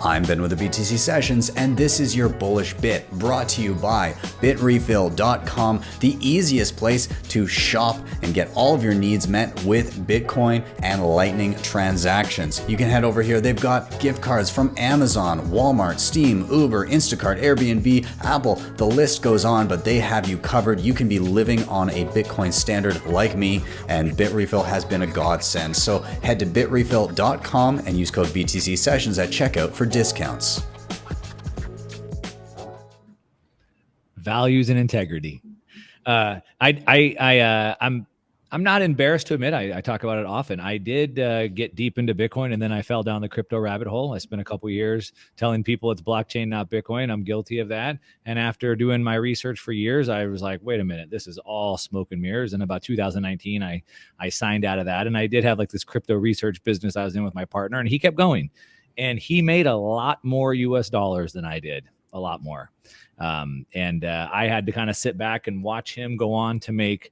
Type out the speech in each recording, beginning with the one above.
I'm Ben with the BTC Sessions, and this is your Bullish Bit, brought to you by bitrefill.com, the easiest place to shop and get all of your needs met with Bitcoin and Lightning transactions. You can head over here. They've got gift cards from Amazon, Walmart, Steam, Uber, Instacart, Airbnb, Apple. The list goes on, but they have you covered. You can be living on a Bitcoin standard like me, and BitRefill has been a godsend. So head to bitrefill.com and use code BTC Sessions at checkout for discounts. Values and integrity. I'm not embarrassed to admit, I talk about it often. I did get deep into Bitcoin, and then I fell down the crypto rabbit hole. I spent a couple years telling people it's blockchain, not Bitcoin. I'm guilty of that. And after doing my research for years, I was like, wait a minute, this is all smoke and mirrors. And about 2019, I signed out of that. And I did have like this crypto research business I was in with my partner, and he kept going. And he made a lot more US dollars than I did, a lot more. I had to kind of sit back and watch him go on to make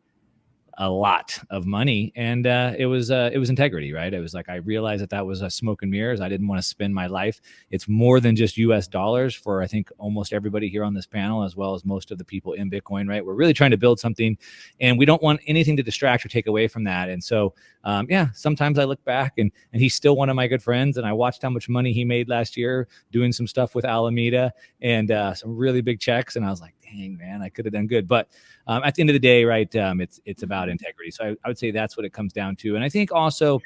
a lot of money. And it was integrity, right? It was like, I realized that was a smoke and mirrors. I didn't want to spend my life. It's more than just US dollars for, I think, almost everybody here on this panel, as well as most of the people in Bitcoin, right? We're really trying to build something, and we don't want anything to distract or take away from that. And so, sometimes I look back and he's still one of my good friends. And I watched how much money he made last year doing some stuff with Alameda and some really big checks. And I was like, dang, man, I could have done good. But at the end of the day, right, it's about integrity. So I would say that's what it comes down to. And I think also,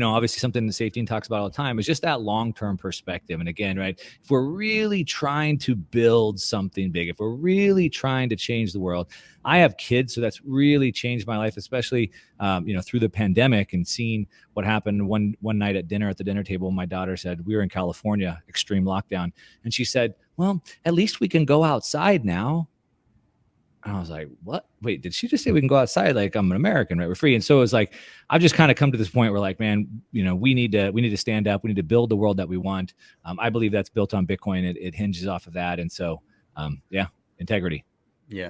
obviously something the safety talks about all the time is just that long-term perspective. And again, right, if we're really trying to build something big, if we're really trying to change the world, I have kids, so that's really changed my life, especially, through the pandemic and seeing what happened one night at dinner at the dinner table. My daughter said, we were in California, extreme lockdown. And she said, well, at least we can go outside now. And I was like, what? Wait, did she just say we can go outside? Like, I'm an American, right? We're free. And so it's like, I've just kind of come to this point where like, man, we need to stand up. We need to build the world that we want. I believe that's built on Bitcoin. It hinges off of that. And so, integrity. Yeah.